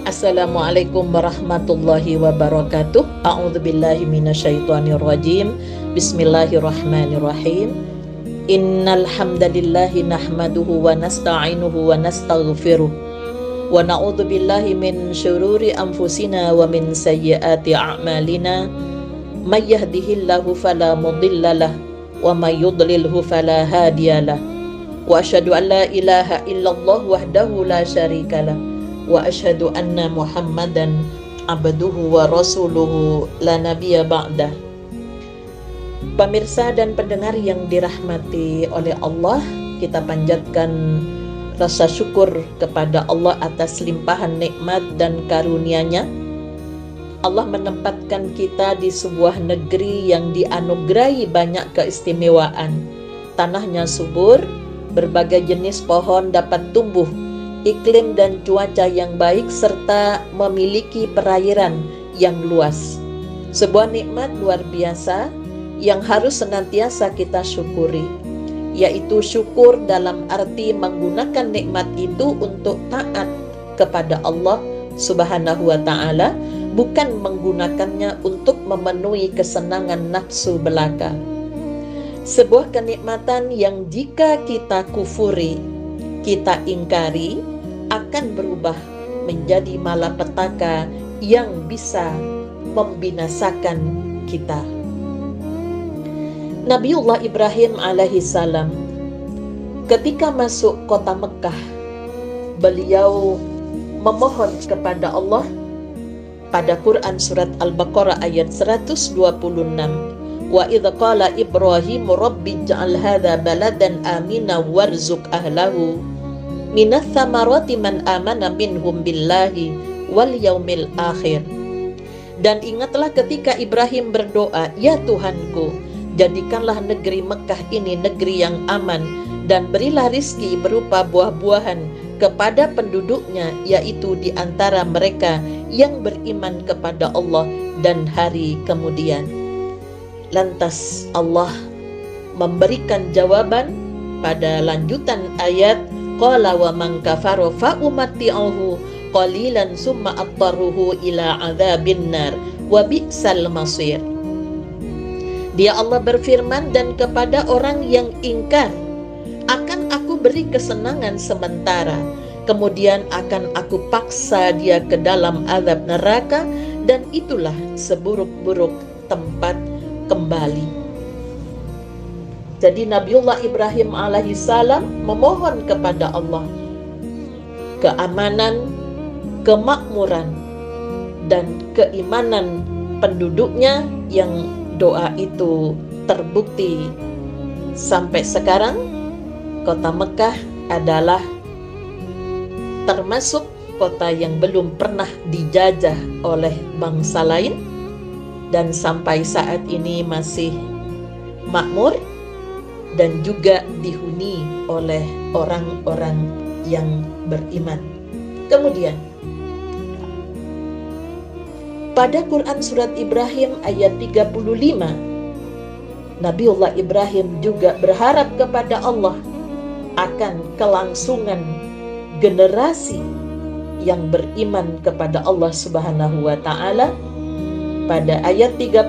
Assalamualaikum warahmatullahi wabarakatuh. A'udzubillahi minasyaitonirrajim. Bismillahirrahmanirrahim. Innal hamdalillahi nahmaduhu wa nasta'inuhu wa nastaghfiruh. Wa na'udzubillahi min syururi anfusina wa min sayyiati a'malina. May yahdihillahu fala mudhillalah wa may yudlilhu fala hadiyalah. Wa asyhadu an la ilaha illallah wahdahu la syarikalah. Wa asyhadu anna Muhammadan abduhu wa rasuluhu la nabiyya ba'dah. Pemirsa dan pendengar yang dirahmati oleh Allah, kita panjatkan rasa syukur kepada Allah atas limpahan nikmat dan karunia-Nya. Allah menempatkan kita di sebuah negeri yang dianugerahi banyak keistimewaan. Tanahnya subur, berbagai jenis pohon dapat tumbuh, iklim dan cuaca yang baik, serta memiliki perairan yang luas. Sebuah nikmat luar biasa yang harus senantiasa kita syukuri, yaitu syukur dalam arti menggunakan nikmat itu untuk taat kepada Allah Subhanahu wa Ta'ala, bukan menggunakannya untuk memenuhi kesenangan nafsu belaka. Sebuah kenikmatan yang jika kita kufuri, kita ingkari, akan berubah menjadi malapetaka yang bisa membinasakan kita. Nabiullah Ibrahim alaihissalam ketika masuk kota Mekah, beliau memohon kepada Allah pada Quran surat Al-Baqarah ayat 126. Wa idh qala Ibrahim rabbi ij'al hadha baladan amina warzuq ahlahu minats tsamarati man amana minhum billahi wal yaumil akhir. Dan ingatlah ketika Ibrahim berdoa, ya Tuhanku, jadikanlah negeri Mekah ini negeri yang aman, dan berilah rizki berupa buah-buahan kepada penduduknya, yaitu di antara mereka yang beriman kepada Allah dan hari kemudian. Lantas Allah memberikan jawaban pada lanjutan ayat, qala wa man kafara fa umatti'uhu qalilan summa attaruhu ila adzabin nar wa bi'sal masir. Dia Allah berfirman, dan kepada orang yang ingkar akan aku beri kesenangan sementara, kemudian akan aku paksa dia ke dalam azab neraka, dan itulah seburuk-buruk tempat kembali. Jadi Nabiullah Ibrahim alaihissalam memohon kepada Allah keamanan, kemakmuran, dan keimanan penduduknya, yang doa itu terbukti sampai sekarang. Kota Mekah adalah termasuk kota yang belum pernah dijajah oleh bangsa lain, dan sampai saat ini masih makmur dan juga dihuni oleh orang-orang yang beriman. Kemudian pada Quran surat Ibrahim ayat 35, Nabiullah Ibrahim juga berharap kepada Allah akan kelangsungan generasi yang beriman kepada Allah Subhanahu wa Ta'ala. Pada ayat 35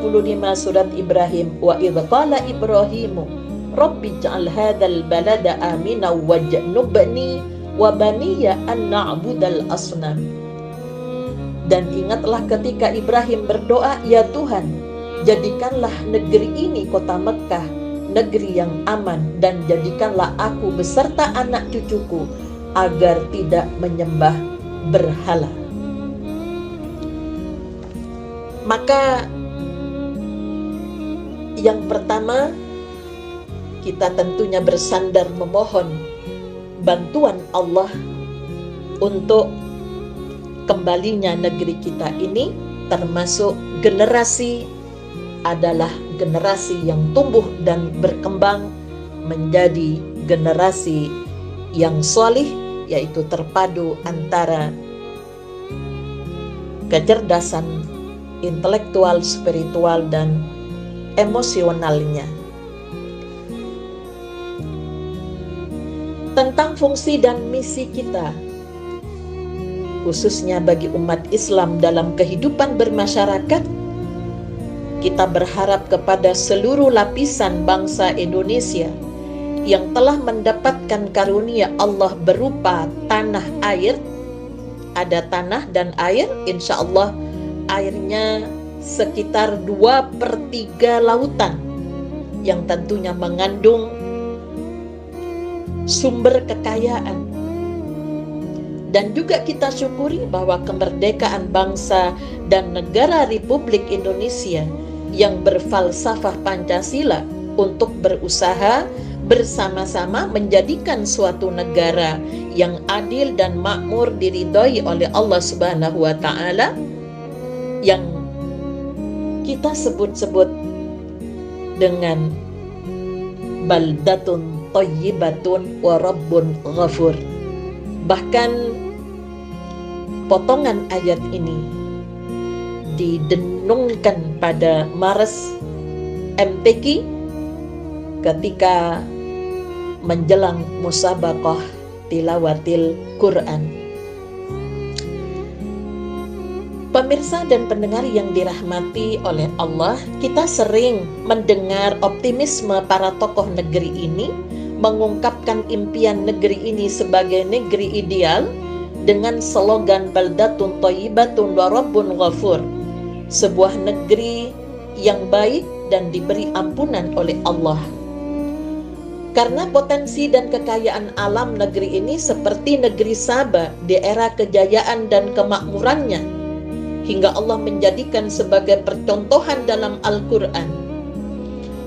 surat Ibrahim, wa idh qala Ibrahimu rabbi ij'al hadzal balada amina waj'nubni wa baniya an na'budal asnam. Dan ingatlah ketika Ibrahim berdoa, ya Tuhan, jadikanlah negeri ini, kota Mekah, negeri yang aman, dan jadikanlah aku beserta anak cucuku agar tidak menyembah berhala. Maka yang pertama, kita tentunya bersandar memohon bantuan Allah untuk kembalinya negeri kita ini, termasuk generasi adalah generasi yang tumbuh dan berkembang menjadi generasi yang solih, yaitu terpadu antara kecerdasan intelektual, spiritual, dan emosionalnya. Tentang fungsi dan misi kita, khususnya bagi umat Islam dalam kehidupan bermasyarakat. Kita berharap kepada seluruh lapisan bangsa Indonesia yang telah mendapatkan karunia Allah berupa tanah air. Ada tanah dan air, insya Allah airnya sekitar 2/3 lautan, yang tentunya mengandung sumber kekayaan. Dan juga kita syukuri bahwa kemerdekaan bangsa dan negara Republik Indonesia yang berfalsafah Pancasila untuk berusaha bersama-sama menjadikan suatu negara yang adil dan makmur diridhoi oleh Allah Subhanahu wa taala, yang kita sebut-sebut dengan baldatun thayyibatun wa rabbun ghafur. Bahkan potongan ayat ini didenungkan pada Mars MTQ ketika menjelang musabaqah tilawatil Quran. Pemirsa dan pendengar yang dirahmati oleh Allah, kita sering mendengar optimisme para tokoh negeri ini mengungkapkan impian negeri ini sebagai negeri ideal dengan slogan baldatun thayyibatun wa rabbun ghafur, sebuah negeri yang baik dan diberi ampunan oleh Allah. Karena potensi dan kekayaan alam negeri ini seperti negeri Saba di era kejayaan dan kemakmurannya, hingga Allah menjadikan sebagai percontohan dalam Al-Quran.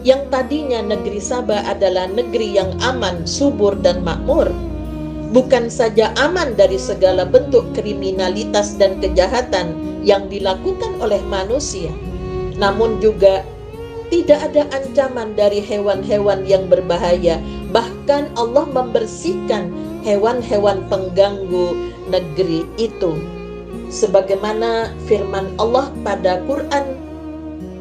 Yang tadinya negeri Saba adalah negeri yang aman, subur, dan makmur, bukan saja aman dari segala bentuk kriminalitas dan kejahatan yang dilakukan oleh manusia, namun juga tidak ada ancaman dari hewan-hewan yang berbahaya. Bahkan Allah membersihkan hewan-hewan pengganggu negeri itu, sebagaimana firman Allah pada Quran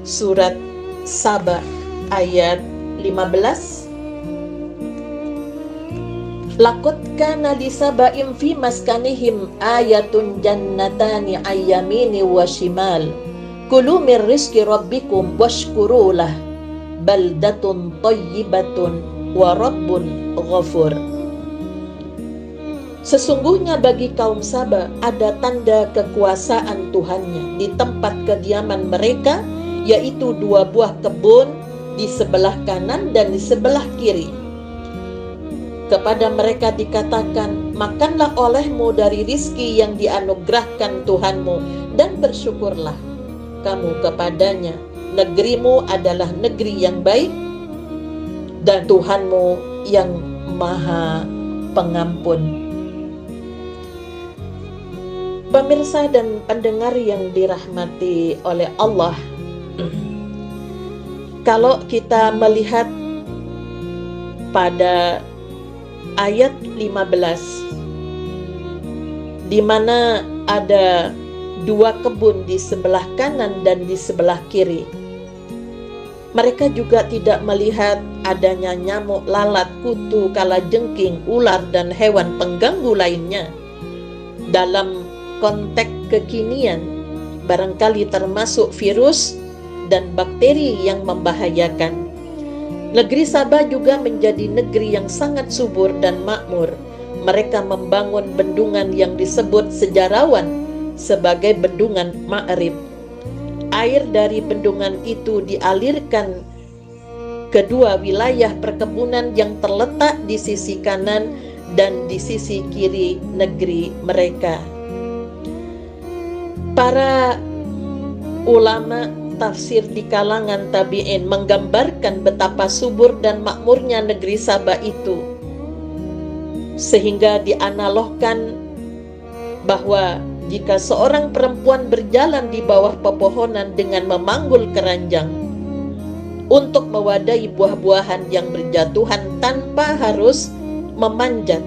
surat Saba ayat 15. Laqad kana li saba'in fi maskanihim ayatun jannatani ayyamini wa shimal kulu min rizqi rabbikum washkuru lah baldatun thayyibatun wa rabbun ghafur. Sesungguhnya bagi kaum Saba ada tanda kekuasaan Tuhannya di tempat kediaman mereka, yaitu 2 buah kebun di sebelah kanan dan di sebelah kiri. Kepada mereka dikatakan, makanlah olehmu dari rizki yang dianugerahkan Tuhanmu dan bersyukurlah kamu kepadanya. Negerimu adalah negeri yang baik dan Tuhanmu yang maha pengampun. Pemirsa dan pendengar yang dirahmati oleh Allah, kalau kita melihat pada ayat 15, di mana ada 2 kebun di sebelah kanan dan di sebelah kiri, mereka juga tidak melihat adanya nyamuk, lalat, kutu, kalajengking, ular, dan hewan pengganggu lainnya. Dalam konteks kekinian, barangkali termasuk virus dan bakteri yang membahayakan. Negeri Saba juga menjadi negeri yang sangat subur dan makmur. Mereka membangun bendungan yang disebut sejarawan sebagai bendungan Ma'rib. Air dari bendungan itu dialirkan ke 2 wilayah perkebunan yang terletak di sisi kanan dan di sisi kiri negeri mereka. Para ulama tafsir di kalangan tabi'in menggambarkan betapa subur dan makmurnya negeri Saba itu, sehingga dianalogkan bahwa jika seorang perempuan berjalan di bawah pepohonan dengan memanggul keranjang untuk mewadahi buah-buahan yang berjatuhan tanpa harus memanjat,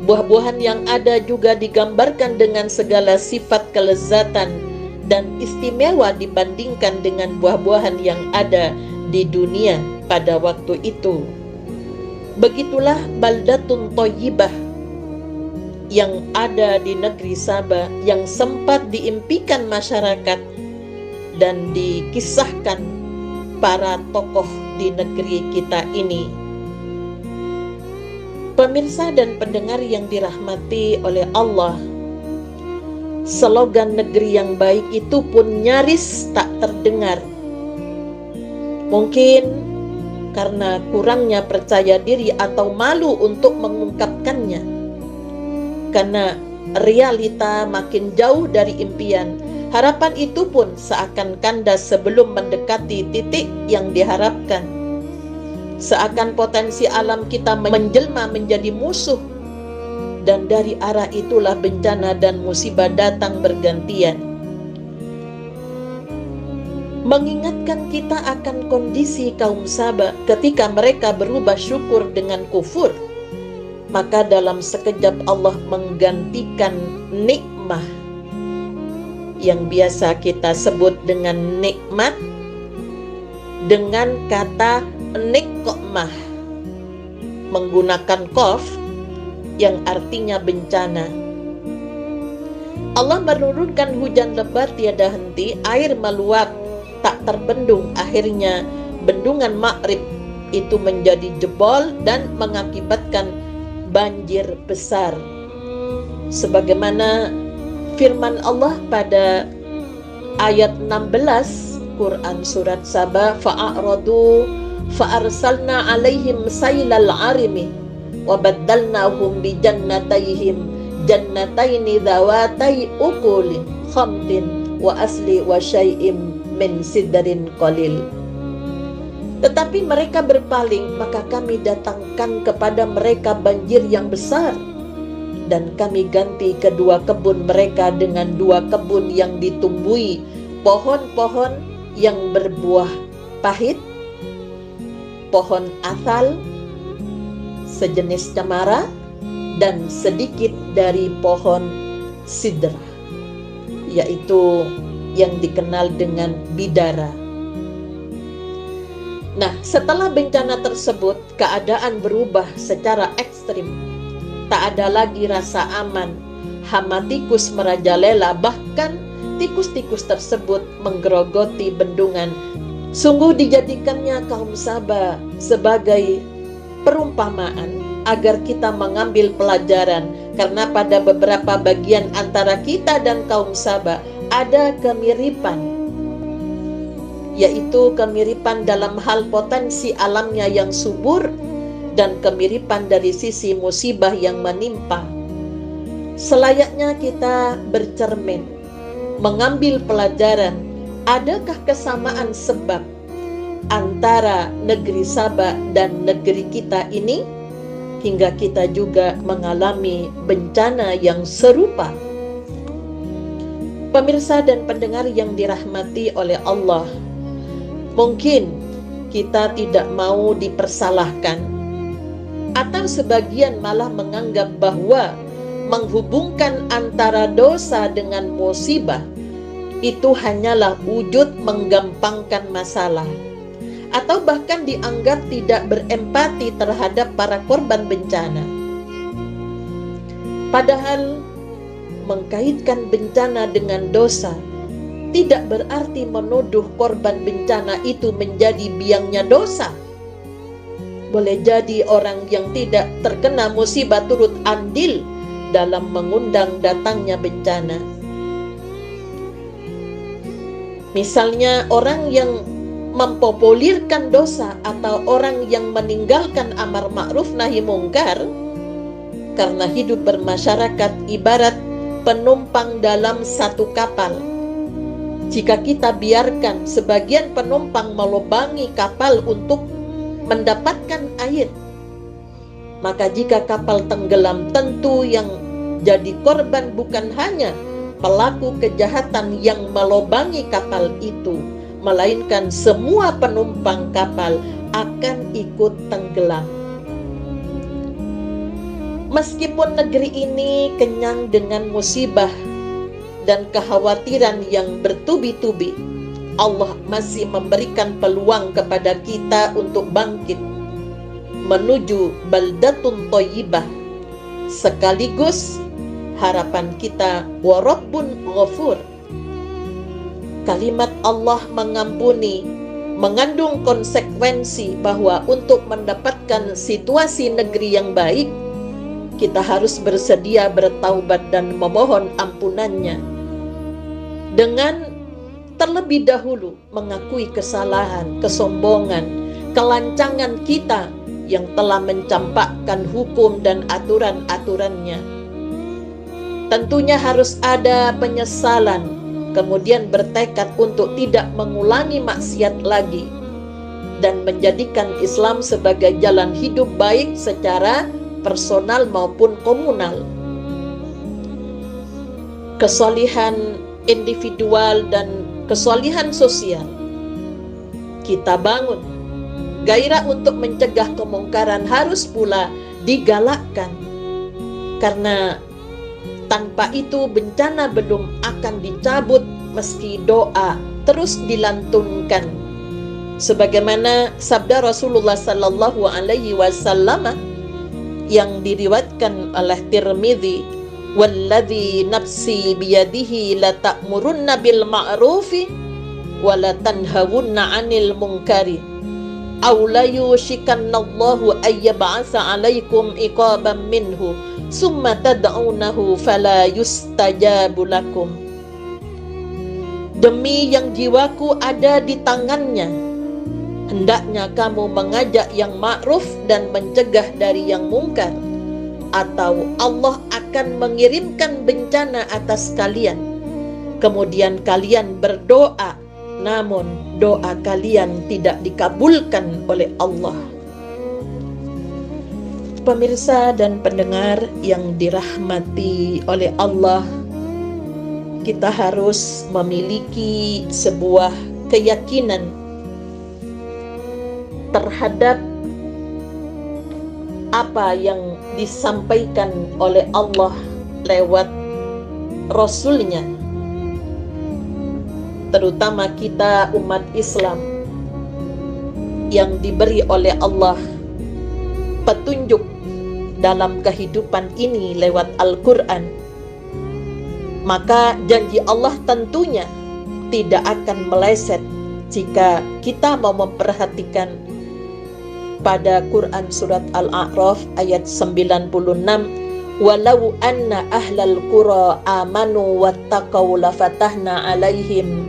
buah-buahan yang ada juga digambarkan dengan segala sifat kelezatan dan istimewa dibandingkan dengan buah-buahan yang ada di dunia pada waktu itu. Begitulah baldatun thayyibah, yang ada di negeri Sabah yang sempat diimpikan masyarakat dan dikisahkan para tokoh di negeri kita ini. Pemirsa dan pendengar yang dirahmati oleh Allah, slogan negeri yang baik itu pun nyaris tak terdengar. Mungkin karena kurangnya percaya diri atau malu untuk mengungkapkannya. Karena realita makin jauh dari impian, harapan itu pun seakan kandas sebelum mendekati titik yang diharapkan. Seakan potensi alam kita menjelma menjadi musuh, dan dari arah itulah bencana dan musibah datang bergantian. Mengingatkan kita akan kondisi kaum Sabah ketika mereka berubah syukur dengan kufur, maka dalam sekejap Allah menggantikan nikmah yang biasa kita sebut dengan nikmat dengan kata nikmah, menggunakan qaf yang artinya bencana. Allah menurunkan hujan lebat tiada henti, air meluap tak terbendung. Akhirnya bendungan Ma'rib itu menjadi jebol dan mengakibatkan banjir besar. Sebagaimana firman Allah pada ayat 16 Quran surat Sabah, fa'aradu fa'arsalna alaihim sailal arimi wa baddalnahum bi jannatayhim jannataini dhawatai ukulin khamtin wa asli wa syai'im min sidrin qalil. Tetapi mereka berpaling, maka kami datangkan kepada mereka banjir yang besar, dan kami ganti kedua kebun mereka dengan dua kebun yang ditumbuhi pohon-pohon yang berbuah pahit, pohon asal, sejenis cemara, dan sedikit dari pohon sidra, yaitu yang dikenal dengan bidara. Nah, setelah bencana tersebut, keadaan berubah secara ekstrim. Tak ada lagi rasa aman. Hama tikus merajalela, bahkan tikus-tikus tersebut menggerogoti bendungan. Sungguh dijadikannya kaum Sabah sebagai perumpamaan agar kita mengambil pelajaran, karena pada beberapa bagian antara kita dan kaum Sabah ada kemiripan, yaitu kemiripan dalam hal potensi alamnya yang subur dan kemiripan dari sisi musibah yang menimpa. Selayaknya kita bercermin, mengambil pelajaran, adakah kesamaan sebab antara negeri Sabah dan negeri kita ini, hingga kita juga mengalami bencana yang serupa. Pemirsa dan pendengar yang dirahmati oleh Allah, mungkin kita tidak mau dipersalahkan, atau sebagian malah menganggap bahwa menghubungkan antara dosa dengan musibah itu hanyalah wujud menggampangkan masalah, atau bahkan dianggap tidak berempati terhadap para korban bencana. Padahal mengkaitkan bencana dengan dosa tidak berarti menuduh korban bencana itu menjadi biangnya dosa. Boleh jadi orang yang tidak terkena musibah turut andil dalam mengundang datangnya bencana. Misalnya orang yang mempopulerkan dosa atau orang yang meninggalkan amar ma'ruf nahi mungkar, karena hidup bermasyarakat ibarat penumpang dalam satu kapal. Jika kita biarkan sebagian penumpang melubangi kapal untuk mendapatkan air, maka jika kapal tenggelam, tentu yang jadi korban bukan hanya pelaku kejahatan yang melubangi kapal itu, melainkan semua penumpang kapal akan ikut tenggelam. Meskipun negeri ini kenyang dengan musibah dan kekhawatiran yang bertubi-tubi, Allah masih memberikan peluang kepada kita untuk bangkit menuju baldatun thayyibah, sekaligus harapan kita wa rabbun ghafur. Kalimat Allah mengampuni mengandung konsekuensi bahwa untuk mendapatkan situasi negeri yang baik, kita harus bersedia bertaubat dan memohon ampunannya dengan terlebih dahulu mengakui kesalahan, kesombongan, kelancangan kita yang telah mencampakkan hukum dan aturan-aturannya. Tentunya harus ada penyesalan, kemudian bertekad untuk tidak mengulangi maksiat lagi dan menjadikan Islam sebagai jalan hidup baik secara personal maupun komunal. Kesolihan individual dan kesolihan sosial kita bangun. Gairah untuk mencegah kemungkaran harus pula digalakkan, karena tanpa itu bencana belum akan dicabut meski doa terus dilantunkan. Sebagaimana sabda Rasulullah sallallahu alaihi wasallam yang diriwayatkan oleh Tirmidzi, "Walladzi nafsi biyadihi la ta'murunna bil ma'rufi wa la tanhawunna 'anil munkari aw la yushikanallahu ayyab'asa 'alaikum iqaban minhu summa tad'unahu fala yustajabu lakum." Demi yang jiwaku ada di tangannya, hendaknya kamu mengajak yang ma'ruf dan mencegah dari yang mungkar, atau Allah akan mengirimkan bencana atas kalian. Kemudian kalian berdoa, namun doa kalian tidak dikabulkan oleh Allah. Pemirsa dan pendengar yang dirahmati oleh Allah, kita harus memiliki sebuah keyakinan terhadap apa yang disampaikan oleh Allah lewat Rasul-Nya, terutama kita umat Islam yang diberi oleh Allah petunjuk dalam kehidupan ini lewat Al-Quran. Maka janji Allah tentunya tidak akan meleset jika kita mau memperhatikan pada Quran surat Al-A'raf ayat 96, "Walau anna ahlal qura amanu wattaqau lafatahna alaihim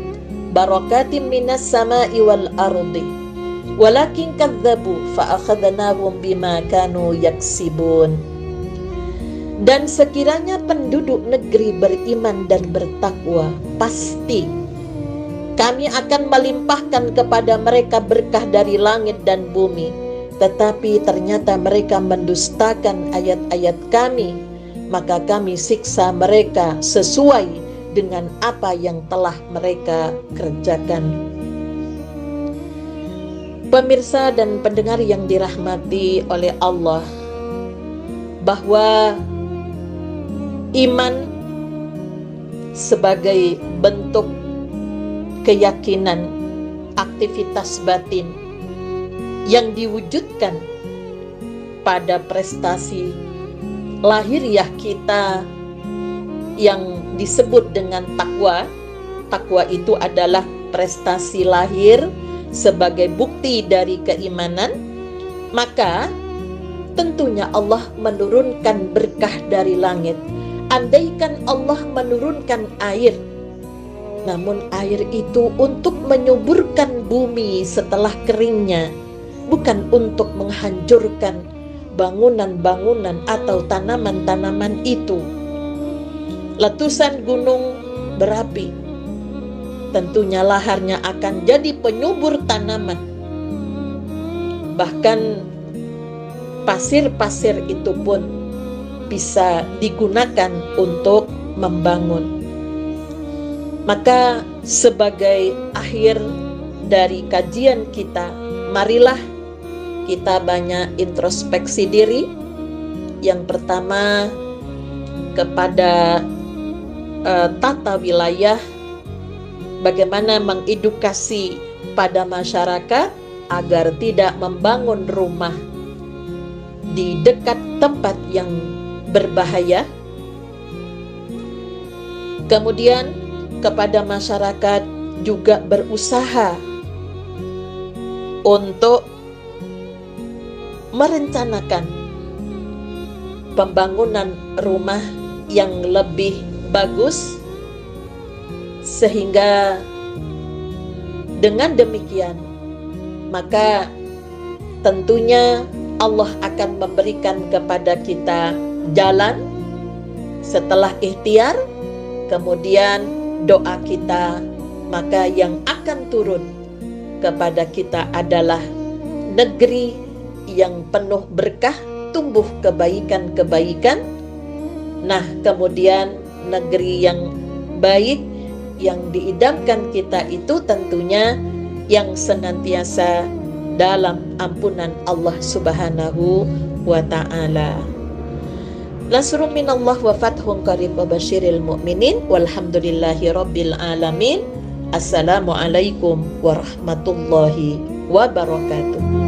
barakatim minas sama'i wal ardi walakin kadzabu fa akhadnahum bima kanu yaksibun." Dan sekiranya penduduk negeri beriman dan bertakwa, pasti kami akan melimpahkan kepada mereka berkah dari langit dan bumi. Tetapi ternyata mereka mendustakan ayat-ayat kami, maka kami siksa mereka sesuai dengan apa yang telah mereka kerjakan. Pemirsa dan pendengar yang dirahmati oleh Allah, bahwa iman sebagai bentuk keyakinan, aktivitas batin yang diwujudkan pada prestasi lahiriah kita yang disebut dengan takwa. Takwa itu adalah prestasi lahir sebagai bukti dari keimanan. Maka tentunya Allah menurunkan berkah dari langit. Andaikan Allah menurunkan air, namun air itu untuk menyuburkan bumi setelah keringnya, bukan untuk menghancurkan bangunan-bangunan atau tanaman-tanaman itu. Letusan gunung berapi, tentunya laharnya akan jadi penyubur tanaman. Bahkan pasir-pasir itu pun bisa digunakan untuk membangun. Maka sebagai akhir dari kajian kita, marilah kita banyak introspeksi diri. Yang pertama, kepada tata wilayah, bagaimana mengedukasi pada masyarakat agar tidak membangun rumah di dekat tempat yang berbahaya. Kemudian kepada masyarakat juga berusaha untuk merencanakan pembangunan rumah yang lebih bagus, sehingga dengan demikian maka tentunya Allah akan memberikan kepada kita jalan setelah ikhtiar. Kemudian doa kita, maka yang akan turun kepada kita adalah negeri yang penuh berkah, tumbuh kebaikan-kebaikan. Nah, kemudian negeri yang baik yang diidamkan kita itu tentunya yang senantiasa dalam ampunan Allah Subhanahu wa ta'ala. Nasrun minallah wa fathun qarib wa basyiril mu'minin walhamdulillahi rabbil alamin. Assalamualaikum warahmatullahi wabarakatuh.